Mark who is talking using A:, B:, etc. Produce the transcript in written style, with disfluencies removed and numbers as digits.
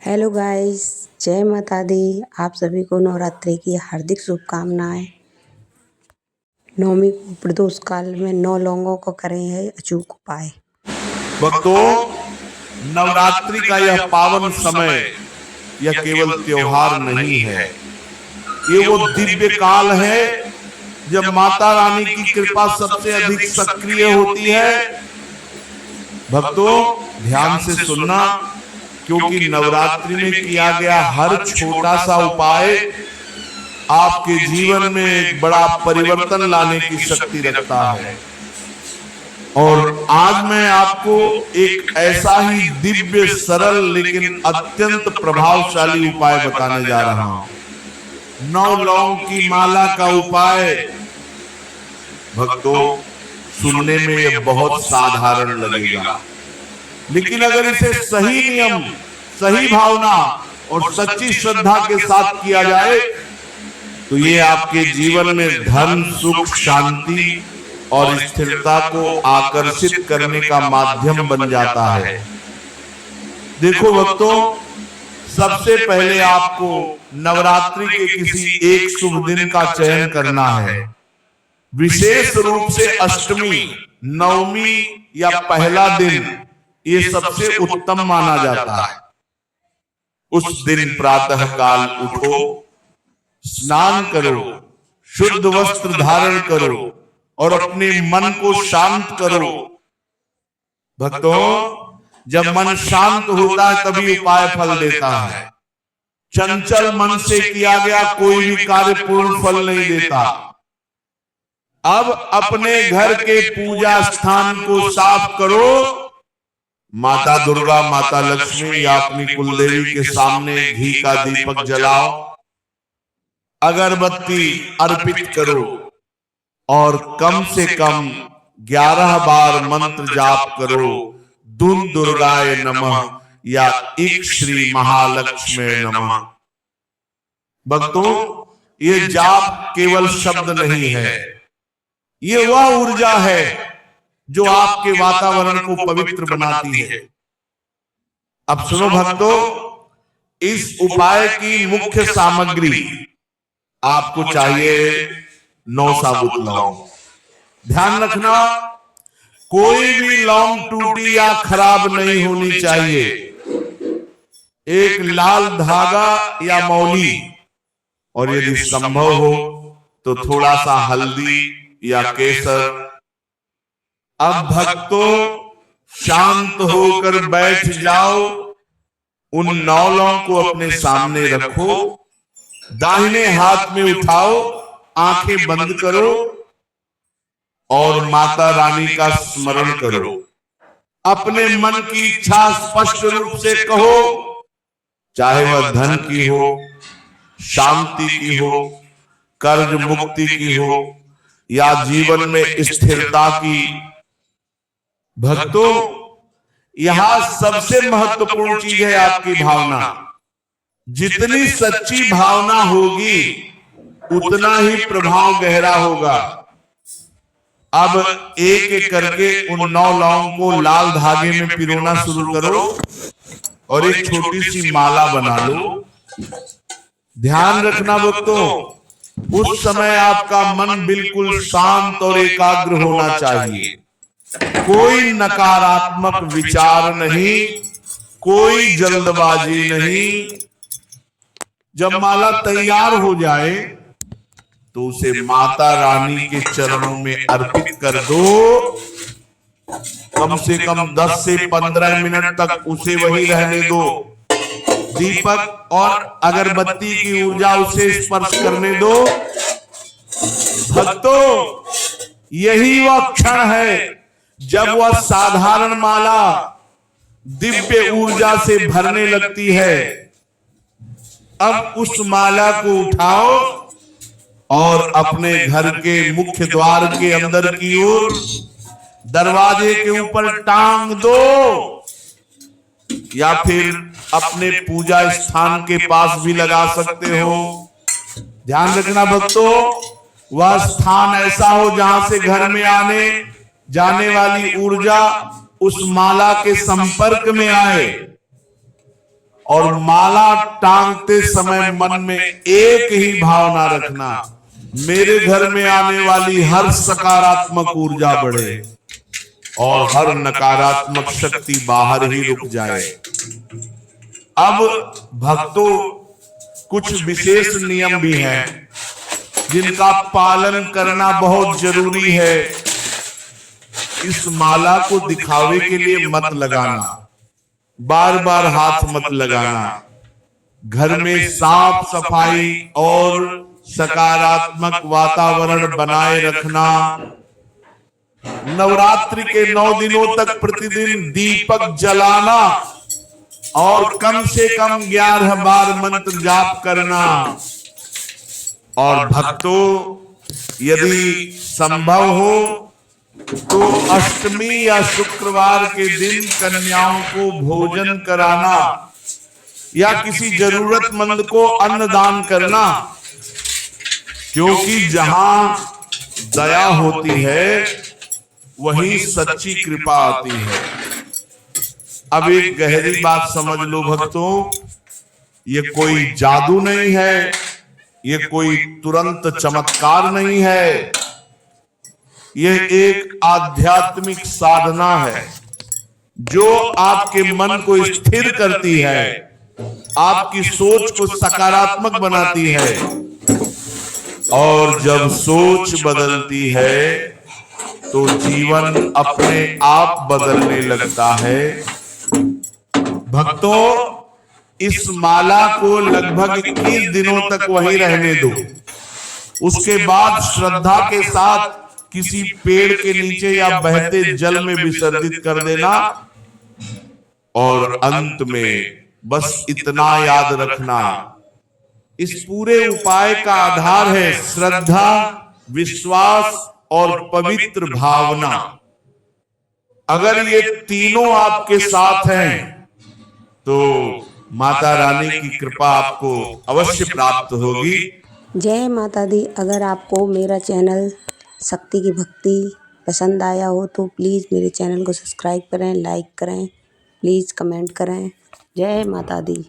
A: Hello guys, जय माता दी। आप सभी को नवरात्रि की हार्दिक शुभकामनाएं। नवमी प्रदोष काल में 9 लौंगों को करें है अचूक उपाय।
B: भक्तों, नवरात्रि का यह पावन समय यह केवल त्योहार नहीं है, ये वो दिव्य काल है जब माता रानी की कृपा सबसे अधिक सक्रिय होती है। भक्तों, ध्यान से सुनना, क्योंकि नवरात्रि में किया गया हर छोटा सा उपाय आपके जीवन में एक बड़ा परिवर्तन लाने की शक्ति रखता है। और आज मैं आपको एक ऐसा ही दिव्य, सरल लेकिन अत्यंत प्रभावशाली उपाय बताने जा रहा हूं। 9 लौंग की माला का उपाय। भक्तों, सुनने में यह बहुत साधारण लगेगा, लेकिन अगर इसे सही नियम, सही भावना और सच्ची श्रद्धा के साथ किया जाए तो ये आपके जीवन में धन, सुख, शांति और स्थिरता को आकर्षित करने का माध्यम बन जाता है। देखो भक्तों, सबसे पहले आपको नवरात्रि के किसी एक शुभ दिन का चयन करना है। विशेष रूप से अष्टमी, नवमी या पहला दिन ये सबसे उत्तम माना जाता है। उस दिन प्रातः काल उठो, स्नान करो, शुद्ध वस्त्र धारण करो और अपने मन को शांत करो। भक्तों, जब मन शांत होता है तभी उपाय फल देता है। चंचल मन से किया गया कोई भी कार्य पूर्ण फल नहीं देता। अब अपने घर के पूजा स्थान को साफ करो। माता दुर्गा, माता लक्ष्मी या अपनी कुलदेवी के सामने घी का दीपक जलाओ, अगरबत्ती अर्पित करो और कम से कम 11 बार मंत्र जाप करो। दुम दुर्गाय नमः या इक श्री महालक्ष्मी नमः। भक्तों, ये जाप केवल शब्द नहीं है, ये वह ऊर्जा है जो आपके वातावरण को पवित्र बनाती है। अब सुनो भक्तों, इस उपाय की मुख्य सामग्री आपको चाहिए 9 साबुत लौंग। ध्यान रखना, कोई भी लौंग टूटी या खराब नहीं होनी चाहिए। एक लाल धागा या मौली, और यदि संभव हो तो थोड़ा सा हल्दी या केसर। अब भक्तों, शांत होकर बैठ जाओ। उन 9 लौंग को अपने सामने रखो, दाहिने हाथ में उठाओ, आंखें बंद करो और माता रानी का स्मरण करो। अपने मन की इच्छा स्पष्ट रूप से कहो, चाहे वह धन की हो, शांति की हो, कर्ज मुक्ति की हो या जीवन में स्थिरता की। भक्तों, यहां सबसे महत्वपूर्ण चीज है आपकी भावना। जितनी सच्ची भावना होगी उतना ही प्रभाव गहरा होगा। अब एक एक करके उन 9 लौंग को लाल धागे में पिरोना शुरू करो और एक छोटी सी माला बना लो। ध्यान रखना भक्तों, उस समय आपका मन बिल्कुल शांत और एकाग्र होना चाहिए। कोई नकारात्मक विचार नहीं, कोई जल्दबाजी नहीं। जब माला तैयार हो जाए तो उसे माता रानी के चरणों में अर्पित कर दो। कम से कम 10 से 15 मिनट तक उसे वही रहने दो। दीपक और अगरबत्ती की ऊर्जा उसे स्पर्श करने दो। भक्तों, यही वह क्षण है जब वह साधारण माला दिव्य ऊर्जा से भरने लगती है। अब उस माला को उठाओ और अपने घर के मुख्य द्वार के अंदर की ओर दरवाजे के ऊपर टांग दो या फिर अपने पूजा स्थान के पास भी लगा सकते हो। ध्यान रखना भक्तों, वह स्थान ऐसा हो जहां से घर में आने जाने वाली ऊर्जा उस माला के संपर्क में आए। और माला टांगते समय मन में एक ही भावना रखना, मेरे घर में आने वाली हर सकारात्मक ऊर्जा बढ़े और हर नकारात्मक शक्ति बाहर ही रुक जाए। अब भक्तों, कुछ विशेष नियम भी हैं जिनका पालन करना बहुत जरूरी है। इस माला को दिखावे के लिए मत लगाना, बार बार हाथ मत लगाना। घर में साफ सफाई और सकारात्मक वातावरण बनाए रखना। नवरात्रि के 9 दिनों तक प्रतिदिन दीपक जलाना और कम से कम 11 बार मंत्र जाप करना। और भक्तों, यदि संभव हो तो अष्टमी या शुक्रवार के दिन कन्याओं को भोजन कराना या किसी जरूरतमंद को अन्नदान करना, क्योंकि जहां दया होती है वहीं सच्ची कृपा आती है। अब एक गहरी बात समझ लो भक्तों, ये कोई जादू नहीं है, ये कोई तुरंत चमत्कार नहीं है, यह एक आध्यात्मिक साधना है जो आपके मन को स्थिर करती है, आपकी सोच को सकारात्मक बनाती है। और जब सोच बदलती है तो जीवन अपने आप बदलने लगता है। भक्तों, इस माला को लगभग 21 दिनों तक वहीं रहने दो। उसके बाद श्रद्धा के साथ किसी पेड़ के नीचे या बहते जल में विसर्जित कर देना। और अंत में बस इतना याद रखना, इस पूरे उपाय का आधार है श्रद्धा, विश्वास और पवित्र भावना। अगर ये तीनों आपके साथ हैं तो माता रानी की कृपा आपको अवश्य प्राप्त होगी।
A: जय माता दी। अगर आपको मेरा चैनल शक्ति की भक्ति पसंद आया हो तो प्लीज़ मेरे चैनल को सब्सक्राइब करें, लाइक करें, प्लीज़ कमेंट करें। जय माता दी।